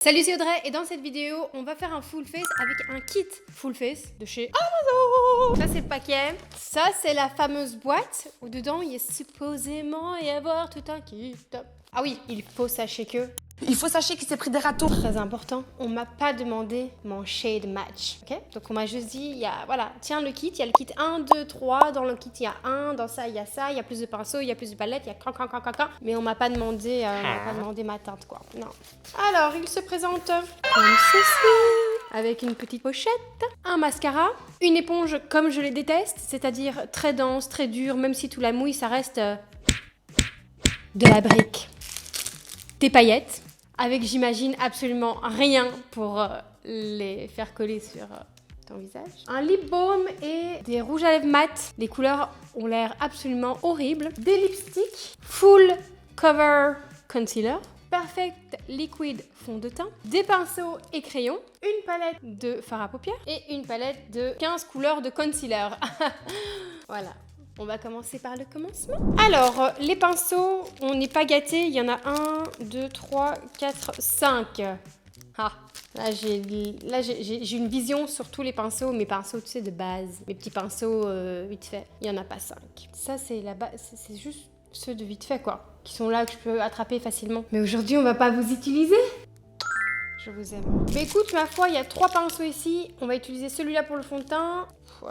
Salut, c'est Audrey et dans cette vidéo, on va faire un full face avec un kit full face de chez Amazon. Ça, c'est le paquet. Ça, c'est la fameuse boîte où dedans, il y a supposément y avoir tout un kit. Ah oui, il faut sachez que... Il faut sachez qu'il s'est pris des râteaux. Très important, on m'a pas demandé mon shade match, ok? Donc on m'a juste dit, il y a, voilà, tiens le kit, il y a le kit 1, 2, 3, dans le kit il y a un, dans ça, il y a plus de pinceaux, il y a plus de palettes, il y a cran, mais on m'a pas demandé, ma teinte, quoi, non. Alors, il se présente comme ceci, avec une petite pochette, un mascara, une éponge comme je les déteste, c'est-à-dire très dense, très dure, même si tout la mouille, ça reste de la brique. Des paillettes, avec j'imagine absolument rien pour les faire coller sur ton visage. Un lip balm et des rouges à lèvres mat. Les couleurs ont l'air absolument horribles. Des lipsticks, full cover concealer, perfect liquid fond de teint, des pinceaux et crayons, une palette de fard à paupières et une palette de 15 couleurs de concealer. Voilà. On va commencer par le commencement. Alors, les pinceaux, on n'est pas gâtés. Il y en a 1, 2, 3, 4, 5. Ah, là, j'ai une vision sur tous les pinceaux. Mes pinceaux, tu sais, de base. Mes petits pinceaux vite fait. Il n'y en a pas 5. Ça, c'est la base. C'est juste ceux de vite fait, quoi. Qui sont là, que je peux attraper facilement. Mais aujourd'hui, on va pas vous utiliser. Je vous aime. Mais écoute, ma foi, il y a 3 pinceaux ici. On va utiliser celui-là pour le fond de teint. Wow.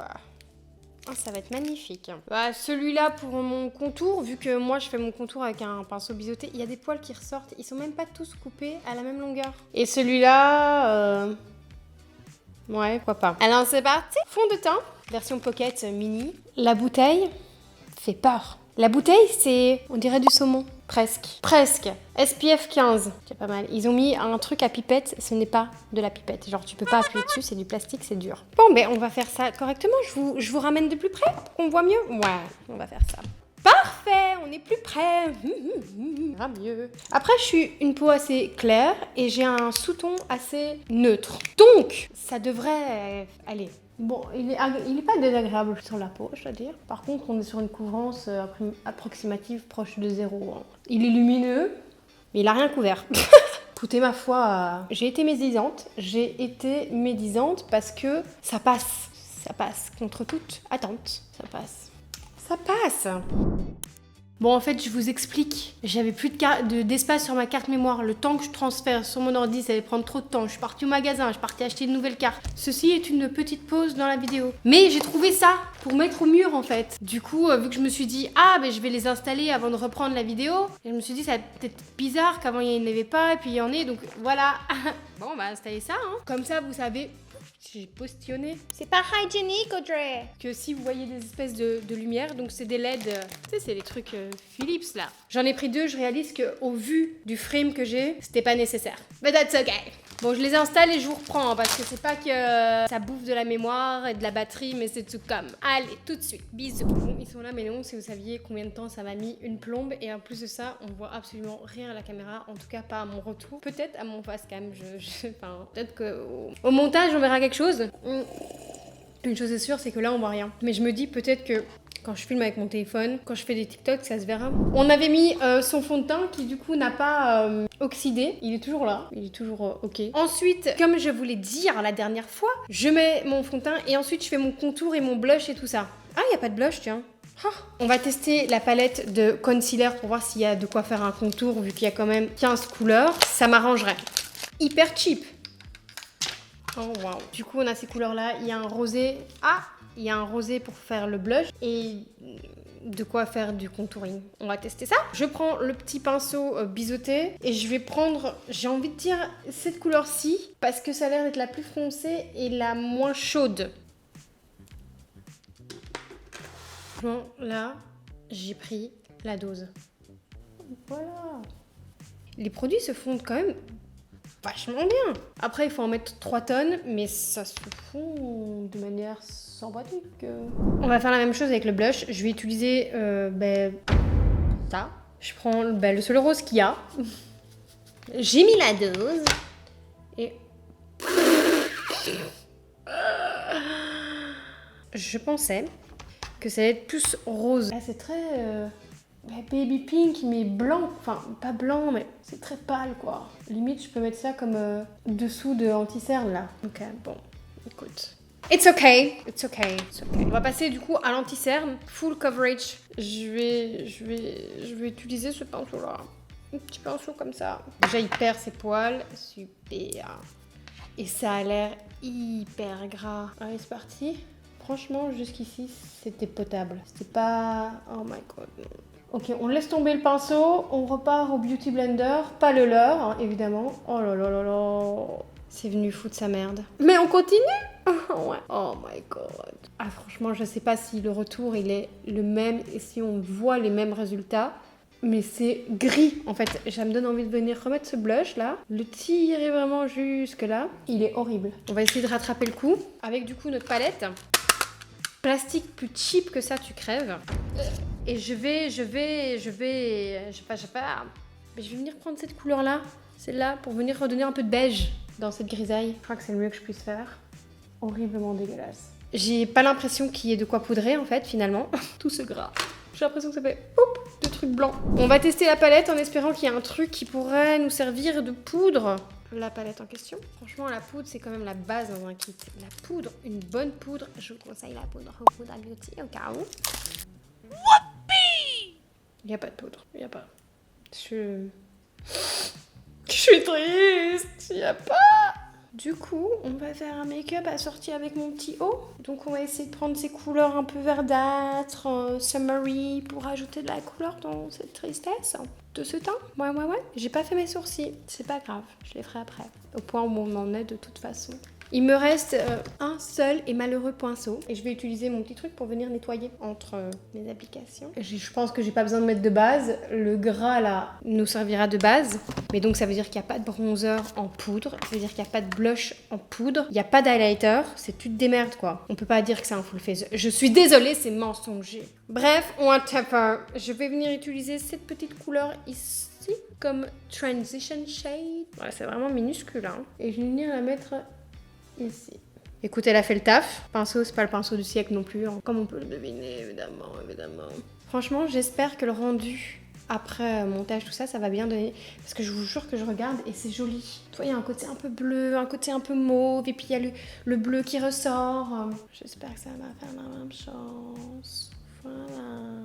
Oh, ça va être magnifique. Bah, celui-là pour mon contour, vu que moi je fais mon contour avec un pinceau biseauté, il y a des poils qui ressortent. Ils sont même pas tous coupés à la même longueur. Et celui-là, ouais, pourquoi pas. Alors c'est parti. Fond de teint, version pocket mini. La bouteille fait peur. La bouteille, c'est, on dirait du saumon. Presque. SPF 15. C'est pas mal. Ils ont mis un truc à pipette, ce n'est pas de la pipette. Genre, tu peux pas appuyer dessus, c'est du plastique, c'est dur. Bon, ben, on va faire ça correctement. Je vous ramène de plus près pour qu'on voit mieux. Ouais, on va faire ça. Parfait, on est plus près. Ça va mieux. Après, je suis une peau assez claire et j'ai un sous-ton assez neutre. Donc, ça devrait aller. Bon, il est pas désagréable sur la peau, je dois dire. Par contre, on est sur une couvrance approximative proche de 0. Hein. Il est lumineux, mais il a rien couvert. Écoutez, ma foi, j'ai été médisante parce que ça passe. Ça passe contre toute attente. Ça passe. Ça passe. Bon, en fait, je vous explique. J'avais plus d'espace sur ma carte mémoire. Le temps que je transfère sur mon ordi, ça allait prendre trop de temps. Je suis partie au magasin, je suis partie acheter une nouvelle carte. Ceci est une petite pause dans la vidéo. Mais j'ai trouvé ça pour mettre au mur, en fait. Du coup, vu que je me suis dit, ben je vais les installer avant de reprendre la vidéo. Et je me suis dit, ça va peut-être bizarre qu'avant il n'y en avait pas, et puis il y en a, donc voilà. Bon, on va installer ça, hein. Comme ça, vous savez... J'ai postillonné. C'est pas hygiénique, Audrey. Que si vous voyez des espèces de lumière, donc c'est des LED, tu sais, c'est les trucs Philips là. J'en ai pris 2, je réalise que au vu du frame que j'ai, c'était pas nécessaire. But that's okay. Bon, je les installe et je vous reprends parce que c'est pas que ça bouffe de la mémoire et de la batterie, mais c'est tout comme. Allez, tout de suite, bisous. Bon, ils sont là, mais non, si vous saviez combien de temps ça m'a mis une plombe, et en plus de ça, on voit absolument rien à la caméra, en tout cas pas à mon retour. Peut-être à mon face cam, enfin, peut-être qu'au montage on verra quelque chose. Une chose est sûre, c'est que là on voit rien. Mais je me dis peut-être que quand je filme avec mon téléphone, quand je fais des TikTok, ça se verra. On avait mis son fond de teint qui du coup n'a pas oxydé. Il est toujours là, il est toujours ok. Ensuite, comme je voulais dire la dernière fois, je mets mon fond de teint et ensuite je fais mon contour et mon blush et tout ça. Ah, il n'y a pas de blush, tiens. On va tester la palette de concealer pour voir s'il y a de quoi faire un contour vu qu'il y a quand même 15 couleurs. Ça m'arrangerait. Hyper cheap. Oh waouh. Du coup, on a ces couleurs-là. Il y a un rosé. Ah, il y a un rosé pour faire le blush et de quoi faire du contouring. On va tester ça. Je prends le petit pinceau biseauté et je vais prendre, j'ai envie de dire, cette couleur-ci parce que ça a l'air d'être la plus foncée et la moins chaude. Bon, là, j'ai pris la dose. Voilà. Les produits se fondent quand même vachement bien. Après, il faut en mettre 3 tonnes, mais ça se fond de manière sympathique. On va faire la même chose avec le blush. Je vais utiliser ça. Je prends le seul rose qu'il y a. J'ai mis la dose. Et... je pensais que ça allait être plus rose. Ah, c'est très baby pink, mais blanc. Enfin, pas blanc, mais c'est très pâle, quoi. Limite, je peux mettre ça comme dessous de anti-cerne, là. Ok, bon, écoute. It's okay. On va passer du coup à l'anti-cerne, full coverage. Je vais utiliser ce pinceau-là. Un petit pinceau comme ça. Déjà, il perd ses poils. Super. Et ça a l'air hyper gras. Allez, c'est parti. Franchement, jusqu'ici, c'était potable. C'était pas... Oh my god. Ok, on laisse tomber le pinceau. On repart au Beauty Blender. Pas le leur, hein, évidemment. Oh là là là là. C'est venu foutre sa merde. Mais on continue. Ouais. Oh my god. Ah, franchement, je sais pas si le retour, il est le même et si on voit les mêmes résultats. Mais c'est gris, en fait. Ça me donne envie de venir remettre ce blush, là. Le tirer vraiment jusque là. Il est horrible. On va essayer de rattraper le coup. Avec, du coup, notre palette. Plastique plus cheap que ça, tu crèves. Et je vais venir prendre cette couleur-là. Celle-là, pour venir redonner un peu de beige dans cette grisaille. Je crois que c'est le mieux que je puisse faire. Horriblement dégueulasse. J'ai pas l'impression qu'il y ait de quoi poudrer, en fait, finalement. Tout ce gras. J'ai l'impression que ça fait des trucs blancs. On va tester la palette en espérant qu'il y a un truc qui pourrait nous servir de poudre. La palette en question. Franchement, la poudre, c'est quand même la base dans un kit. La poudre, une bonne poudre. Je vous conseille la poudre à beauty au cas où. Il n'y a pas de poudre. Il n'y a pas. Je suis triste. Il n'y a pas. Du coup, on va faire un make-up assorti avec mon petit haut. Donc on va essayer de prendre ces couleurs un peu verdâtres, summery, pour ajouter de la couleur dans cette tristesse de ce teint. Ouais. J'ai pas fait mes sourcils, c'est pas grave, je les ferai après. Au point où on en est de toute façon. Il me reste un seul et malheureux pinceau. Et je vais utiliser mon petit truc pour venir nettoyer entre mes applications. Je pense que j'ai pas besoin de mettre de base. Le gras là nous servira de base. Mais donc ça veut dire qu'il n'y a pas de bronzer en poudre. Ça veut dire qu'il n'y a pas de blush en poudre. Il n'y a pas d'highlighter. C'est tu te démerdes quoi. On peut pas dire que c'est un full face. Je suis désolée, c'est mensonger. Bref, whatever. Je vais venir utiliser cette petite couleur ici comme transition shade. Voilà, c'est vraiment minuscule. Hein. Et je vais venir la mettre... ici. Écoute, elle a fait le taf. Pinceau, c'est pas le pinceau du siècle non plus, hein. Comme on peut le deviner, évidemment. Franchement, j'espère que le rendu après montage, tout ça, ça va bien donner. Parce que je vous jure que je regarde et c'est joli. Tu vois, il y a un côté un peu bleu, un côté un peu mauve, et puis il y a le bleu qui ressort. J'espère que ça va faire la même chose. Voilà.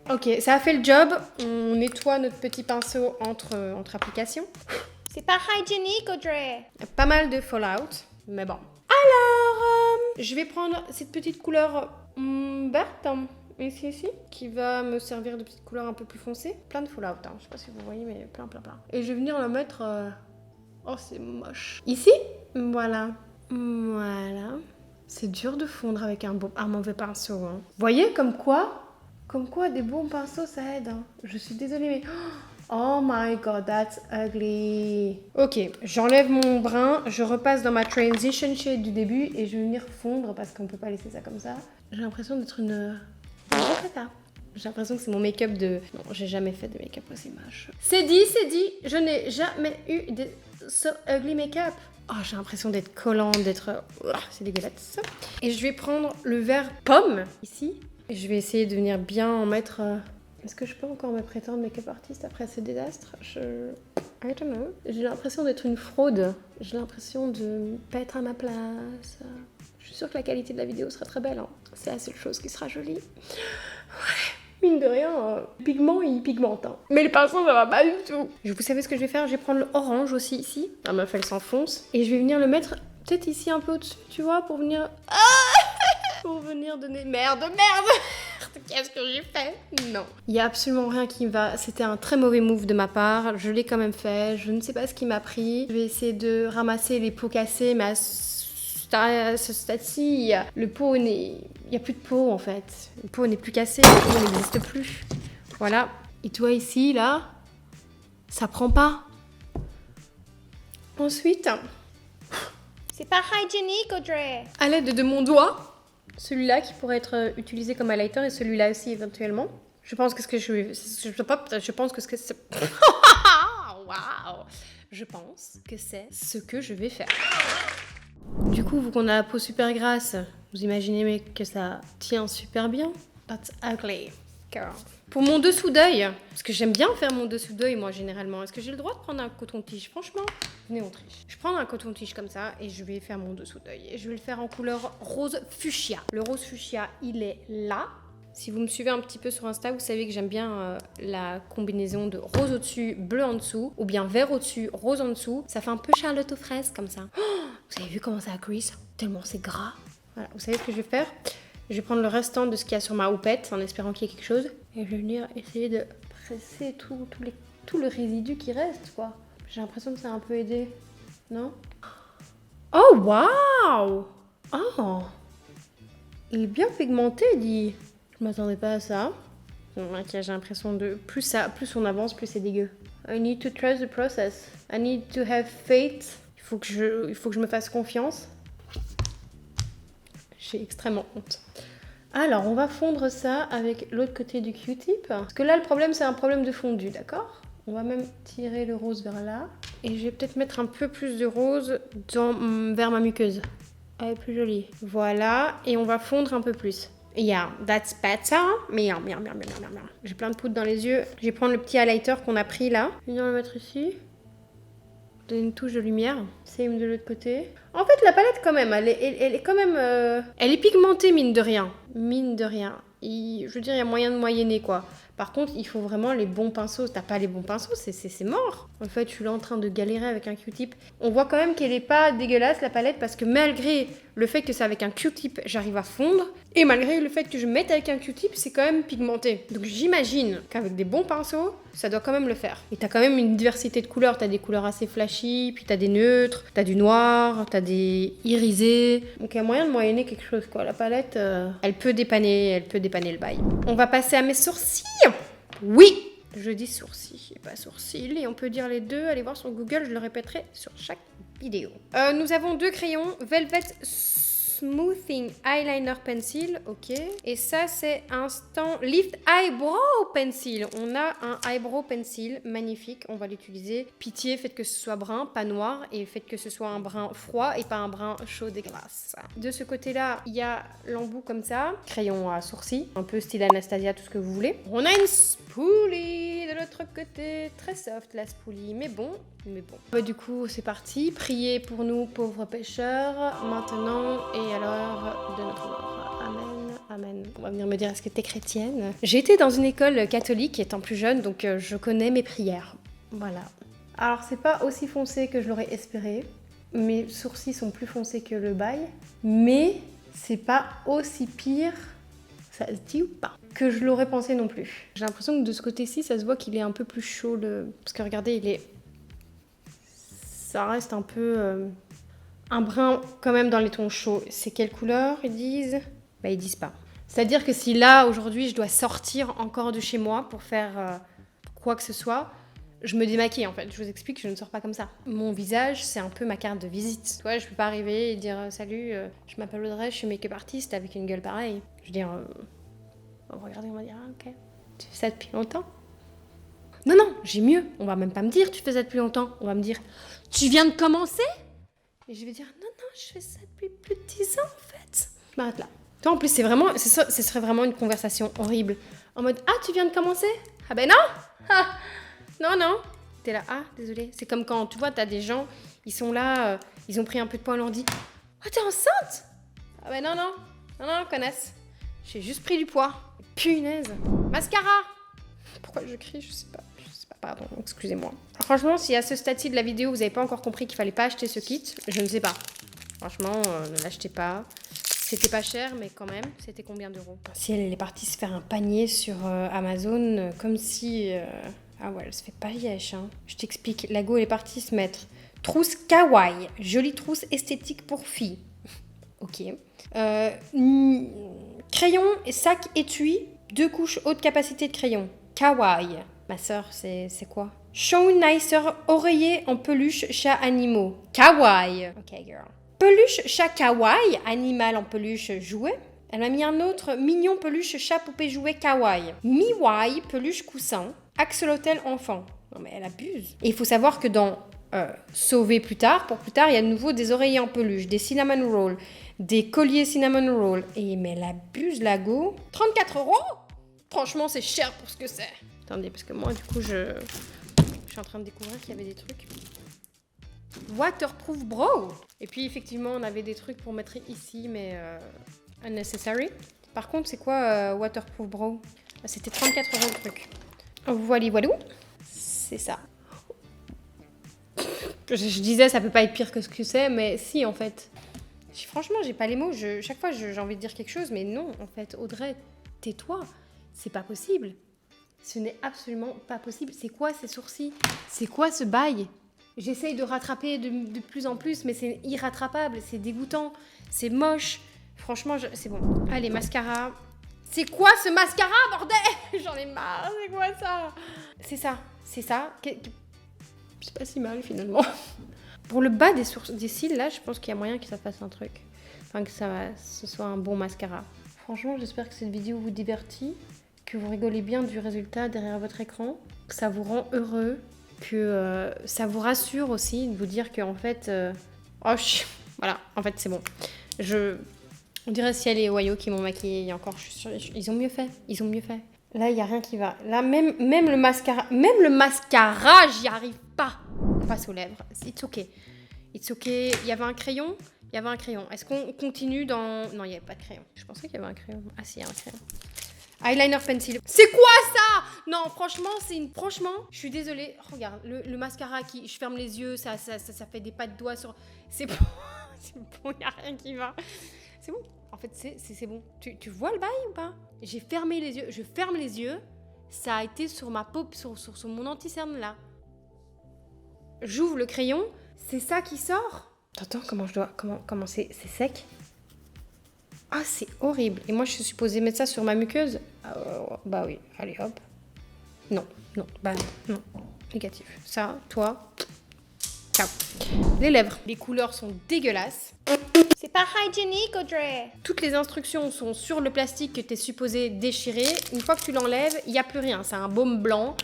Ok, ça a fait le job. On nettoie notre petit pinceau entre applications. C'est pas hygiénique, Audrey. Il y a pas mal de fallout. Mais bon. Alors, je vais prendre cette petite couleur verte, ici, qui va me servir de petite couleur un peu plus foncée. Plein de fallout, hein. Je sais pas si vous voyez, mais plein. Et je vais venir le mettre... Oh, c'est moche. Ici, voilà. C'est dur de fondre avec un mauvais pinceau. Hein. Vous voyez, comme quoi, des bons pinceaux, ça aide. Hein. Je suis désolée, mais... Oh my god, that's ugly. Ok, j'enlève mon brun, je repasse dans ma transition shade du début et je vais venir fondre parce qu'on peut pas laisser ça comme ça. J'ai l'impression d'être une... J'ai l'impression que c'est mon make-up de... Non, j'ai jamais fait de make-up aussi moche. C'est dit, je n'ai jamais eu de so ugly make-up. Oh, j'ai l'impression d'être collante, d'être... c'est dégueulasse. Et je vais prendre le vert pomme, ici. Et je vais essayer de venir bien en mettre... Est-ce que je peux encore me prétendre make-up artiste après ce désastre? I don't know. J'ai l'impression d'être une fraude. J'ai l'impression de pas être à ma place. Je suis sûre que la qualité de la vidéo sera très belle. Hein. C'est la seule chose qui sera jolie. Ouais. Mine de rien, le pigment, il pigmente. Hein. Mais le pinceau, ça va pas du tout. Vous savez ce que je vais faire? Je vais prendre le orange aussi ici. La meuf, elle s'enfonce. Et je vais venir le mettre peut-être ici un peu au-dessus, tu vois, pour venir... pour venir donner... Merde. Qu'est-ce que j'ai fait? Non. Il n'y a absolument rien qui me va. C'était un très mauvais move de ma part. Je l'ai quand même fait. Je ne sais pas ce qui m'a pris. Je vais essayer de ramasser les pots cassés, mais à ce stade-ci, le pot n'est... Il n'y a plus de pot, en fait. Le pot n'est plus cassé. Le pot n'existe plus. Voilà. Et toi, ici, là, ça prend pas. Ensuite... C'est pas hygiénique, Audrey. À l'aide de mon doigt... Celui-là qui pourrait être utilisé comme highlighter et celui-là aussi éventuellement. Je pense que ce que c'est... Waouh! Je pense que c'est ce que je vais faire. Du coup, vu qu'on a la peau super grasse, vous imaginez mais que ça tient super bien. That's ugly. girl. Pour mon dessous d'œil, parce que j'aime bien faire mon dessous d'œil moi généralement. Est-ce que j'ai le droit de prendre un coton-tige? Franchement, venez on triche. Je prends un coton-tige comme ça et je vais faire mon dessous d'œil. Et je vais le faire en couleur rose fuchsia. Le rose fuchsia, il est là. Si vous me suivez un petit peu sur Insta, vous savez que j'aime bien la combinaison de rose au-dessus, bleu en dessous, ou bien vert au-dessus, rose en dessous. Ça fait un peu Charlotte aux fraises comme ça. Oh, vous avez vu comment ça grease? Tellement c'est gras. Voilà, vous savez ce que je vais faire? Je vais prendre le restant de ce qu'il y a sur ma houppette en espérant qu'il y ait quelque chose. Et je vais venir essayer de presser tout le résidu qui reste, quoi. J'ai l'impression que ça a un peu aidé. Non? Oh, waouh! Oh! Il est bien pigmenté, dit. Je m'attendais pas à ça. Ok, j'ai l'impression de... Plus on avance, plus c'est dégueu. I need to trust the process. I need to have faith. Il faut que je me fasse confiance. J'ai extrêmement honte. Alors, on va fondre ça avec l'autre côté du Q-tip. Parce que là, le problème, c'est un problème de fondu, d'accord? On va même tirer le rose vers là. Et je vais peut-être mettre un peu plus de rose vers ma muqueuse. Elle est plus jolie. Voilà, et on va fondre un peu plus. Yeah, that's better. Merde. J'ai plein de poudre dans les yeux. Je vais prendre le petit highlighter qu'on a pris là. Je vais venir le mettre ici. Donner une touche de lumière. Same de l'autre côté. En fait, la palette quand même, elle est quand même... Elle est pigmentée, mine de rien. Mine de rien. Je veux dire, il y a moyen de moyenner, quoi. Par contre, il faut vraiment les bons pinceaux. Si t'as pas les bons pinceaux, c'est mort. En fait, je suis là en train de galérer avec un Q-tip. On voit quand même qu'elle est pas dégueulasse, la palette, parce que malgré le fait que c'est avec un Q-tip, j'arrive à fondre. Et malgré le fait que je mette avec un Q-tip, c'est quand même pigmenté. Donc j'imagine qu'avec des bons pinceaux, ça doit quand même le faire. Et t'as quand même une diversité de couleurs. T'as des couleurs assez flashy, puis t'as des neutres, t'as du noir, t'as des irisés. Donc il y a moyen de moyenner quelque chose, quoi. La palette, elle peut dépanner le bail. On va passer à mes sourcils. Oui, je dis sourcils et pas sourcils. Et on peut dire les deux. Allez voir sur Google, je le répéterai sur chaque vidéo. Nous avons deux crayons. Velvet Smoothing Eyeliner Pencil, ok. Et ça, c'est Instant Lift Eyebrow Pencil. On a un eyebrow pencil magnifique. On va l'utiliser. Pitié, faites que ce soit brun, pas noir. Et faites que ce soit un brun froid et pas un brun chaud dégueulasse. De ce côté-là, il y a l'embout comme ça. Crayon à sourcils. Un peu style Anastasia, tout ce que vous voulez. On a une spoolie de l'autre côté. Très soft, la spoolie. Mais bon. Bah, du coup, c'est parti. Priez pour nous, pauvres pêcheurs. Maintenant et à l'heure de notre mort. Amen, amen. On va venir me dire, est-ce que t'es chrétienne? J'ai été dans une école catholique étant plus jeune, donc je connais mes prières. Voilà. Alors, c'est pas aussi foncé que je l'aurais espéré. Mes sourcils sont plus foncés que le bail. Mais c'est pas aussi pire, ça se dit ou pas, que je l'aurais pensé non plus. J'ai l'impression que de ce côté-ci, ça se voit qu'il est un peu plus chaud. Parce que regardez, il est... Ça reste un peu... un brun quand même dans les tons chauds. C'est quelle couleur, ils disent? Bah, ils disent pas. C'est-à-dire que si là, aujourd'hui, je dois sortir encore de chez moi pour faire quoi que ce soit, je me démaquille en fait. Je vous explique, je ne sors pas comme ça. Mon visage, c'est un peu ma carte de visite. Toi, je peux pas arriver et dire salut, je m'appelle Audrey, je suis make-up artiste avec une gueule pareille. Je veux dire, on va regarder, on va dire, ah, ok, tu fais ça depuis longtemps? Non, j'ai mieux. On va même pas me dire tu fais ça depuis longtemps. On va me dire, tu viens de commencer? Et je vais dire, non, je fais ça depuis plus de 10 ans, en fait. Je m'arrête là. Toi, en plus, ce serait vraiment une conversation horrible. En mode, ah, tu viens de commencer? Ah ben non! Ah, non. T'es là, ah, désolé. C'est comme quand, tu vois, t'as des gens, ils sont là, ils ont pris un peu de poids, on leur dit, oh, t'es enceinte? Ah ben non, connasse. J'ai juste pris du poids. Punaise. Mascara! Pourquoi je crie? Je sais pas. Pardon, excusez-moi. Franchement, si à ce stade-ci de la vidéo, vous n'avez pas encore compris qu'il fallait pas acheter ce kit, je ne sais pas. Franchement, ne l'achetez pas. C'était pas cher, mais quand même, c'était combien d'euros? Si elle est partie se faire un panier sur Amazon, comme si... Ah ouais, elle se fait pas lièche, hein. Je t'explique. La go, elle est partie se mettre trousse kawaii. Jolie trousse esthétique pour filles. Ok. Crayon, sac, étui. 2 couches haute capacité de crayon. Kawaii. Ma sœur, c'est quoi? Show Nicer, oreiller en peluche chat animaux. Kawaii. Ok, girl. Peluche chat kawaii, animal en peluche jouet. Elle m'a mis un autre mignon peluche chat poupée jouet kawaii. Miwai, peluche coussin. Axolotl enfant. Non mais elle abuse. Et il faut savoir que dans Sauver plus tard, pour plus tard, il y a de nouveau des oreillers en peluche, des cinnamon rolls, des colliers cinnamon rolls. Et mais elle abuse la go. 34 €? Franchement, c'est cher pour ce que c'est. Attendez, parce que moi, du coup, je suis en train de découvrir qu'il y avait des trucs. Waterproof Bro. Et puis, effectivement, on avait des trucs pour mettre ici, mais unnecessary. Par contre, c'est quoi Waterproof Bro? C'était 34 € le truc. Voilà, voilà. C'est ça. Je disais, ça peut pas être pire que ce que c'est, mais si, en fait. Franchement, j'ai pas les mots. Chaque fois, j'ai envie de dire quelque chose, mais non, en fait. Audrey, tais-toi. C'est pas possible. Ce n'est absolument pas possible. C'est quoi ces sourcils? C'est quoi ce bail? J'essaye de rattraper de plus en plus, mais c'est irrattrapable. C'est dégoûtant. C'est moche. Franchement, c'est bon. Allez, mascara. C'est quoi ce mascara, bordel? J'en ai marre. C'est quoi ça? C'est ça. C'est ça. C'est pas si mal, finalement. Pour le bas des cils, là, je pense qu'il y a moyen que ça fasse un truc. Enfin, que ce soit un bon mascara. Franchement, j'espère que cette vidéo vous divertit, que vous rigolez bien du résultat derrière votre écran, que ça vous rend heureux, que ça vous rassure aussi de vous dire qu'en fait... voilà, en fait, c'est bon. On dirait Ciel et Wayo qui m'ont maquillée il y a encore... Je suis sûre, ils ont mieux fait. Ils ont mieux fait. Là, il n'y a rien qui va. Là, même le mascara... Même le mascara, j'y arrive pas. On passe aux lèvres. It's okay. It's okay. Il y avait un crayon. Il y avait un crayon. Est-ce qu'on continue dans... Non, il n'y avait pas de crayon. Je pensais qu'il y avait un crayon. Ah si, il y a un crayon. Eyeliner pencil. C'est quoi ça? Non, franchement, Franchement, je suis désolée. Regarde, le mascara qui... Je ferme les yeux, ça fait des pas de doigts sur... C'est bon. C'est bon, il n'y a rien qui va. C'est bon. En fait, c'est bon. Tu vois le bail ou pas? J'ai fermé les yeux. Je ferme les yeux. Ça a été sur ma peau, sur mon anti-cerne là. J'ouvre le crayon. C'est ça qui sort? Attends, comment c'est sec? Ah, c'est horrible. Et moi, je suis supposée mettre ça sur ma muqueuse? Bah oui, allez, hop. Non, bah non. Négatif. Ça, toi, ciao. Les lèvres. Les couleurs sont dégueulasses. C'est pas hygiénique, Audrey. Toutes les instructions sont sur le plastique que tu es supposé déchirer. Une fois que tu l'enlèves, il n'y a plus rien. C'est un baume blanc.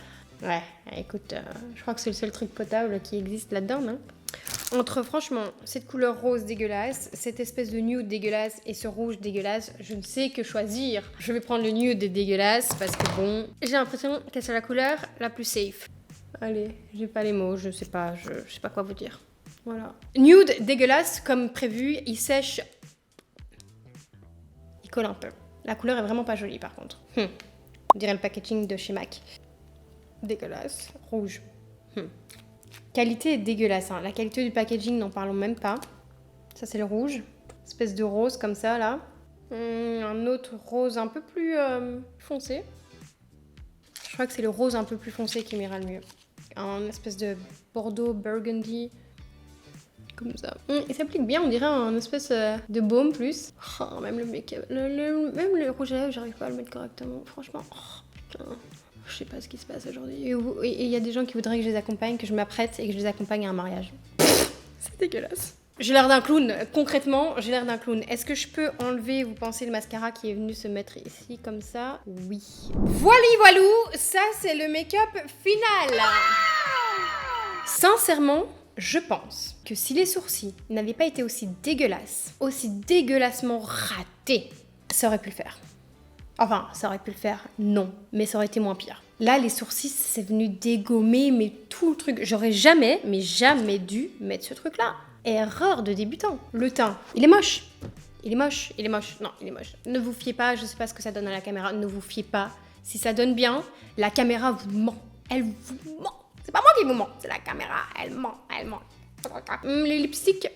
Ouais, écoute, je crois que c'est le seul truc potable qui existe là-dedans, non? Entre, franchement, cette couleur rose dégueulasse, cette espèce de nude dégueulasse et ce rouge dégueulasse, je ne sais que choisir. Je vais prendre le nude dégueulasse parce que bon, j'ai l'impression que c'est la couleur la plus safe. Allez, j'ai pas les mots, je sais pas quoi vous dire. Voilà. Nude dégueulasse, comme prévu, il sèche. Il colle un peu. La couleur est vraiment pas jolie par contre. On dirait le packaging de chez MAC. Dégueulasse. Rouge. Qualité est dégueulasse. Hein. La qualité du packaging, n'en parlons même pas. Ça, c'est le rouge. Espèce de rose comme ça, là. Un autre rose un peu plus foncé. Je crois que c'est le rose un peu plus foncé qui m'ira le mieux. Un espèce de bordeaux burgundy. Comme ça. Il s'applique bien, on dirait un espèce de baume plus. Oh, même le make-up, même le rouge à lèvres, j'arrive pas à le mettre correctement. Franchement, putain. Je sais pas ce qui se passe aujourd'hui. Et il y a des gens qui voudraient que je les accompagne, que je m'apprête et que je les accompagne à un mariage. C'est dégueulasse. J'ai l'air d'un clown. Concrètement, j'ai l'air d'un clown. Est-ce que je peux enlever, vous pensez, le mascara qui est venu se mettre ici comme ça? Oui. Voilou, ça c'est le make-up final. Sincèrement, je pense que si les sourcils n'avaient pas été aussi dégueulassement ratés, ça aurait pu le faire. Enfin, ça aurait pu le faire, non, mais ça aurait été moins pire. Là, les sourcils, c'est venu dégommer, mais tout le truc. J'aurais jamais dû mettre ce truc-là. Erreur de débutant. Le teint, il est moche. Non, il est moche. Ne vous fiez pas, je sais pas ce que ça donne à la caméra, ne vous fiez pas. Si ça donne bien, la caméra vous ment. Elle vous ment. C'est pas moi qui vous ment, c'est la caméra, elle ment. Les lipsticks,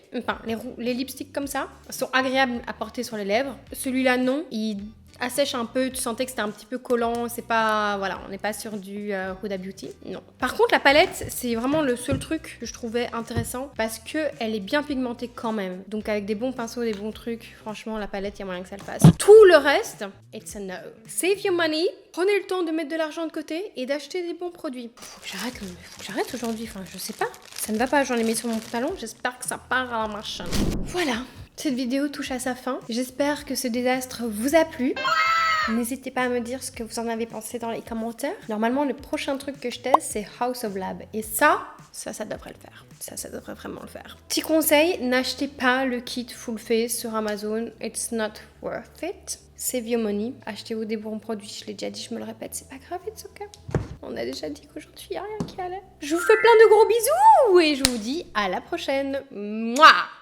les lipsticks comme ça, sont agréables à porter sur les lèvres. Celui-là, non, il assèche un peu, tu sentais que c'était un petit peu collant, c'est pas... Voilà, on n'est pas sur du Huda Beauty, non. Par contre, la palette, c'est vraiment le seul truc que je trouvais intéressant parce qu'elle est bien pigmentée quand même. Donc avec des bons pinceaux, des bons trucs, franchement, la palette, il y a moyen que ça le fasse. Tout le reste, it's a no. Save your money, prenez le temps de mettre de l'argent de côté et d'acheter des bons produits. Faut que j'arrête aujourd'hui, enfin, je sais pas. Ça ne va pas, j'en ai mis sur mon pantalon, j'espère que ça part à la machine. Voilà. Cette vidéo touche à sa fin. J'espère que ce désastre vous a plu. N'hésitez pas à me dire ce que vous en avez pensé dans les commentaires. Normalement, le prochain truc que je teste, c'est House of Lab. Et ça devrait le faire. Ça devrait vraiment le faire. Petit conseil, n'achetez pas le kit full face sur Amazon. It's not worth it. Save your money. Achetez-vous des bons produits. Je l'ai déjà dit, je me le répète, c'est pas grave, it's okay. On a déjà dit qu'aujourd'hui, il n'y a rien qui allait. Je vous fais plein de gros bisous et je vous dis à la prochaine. Mouah!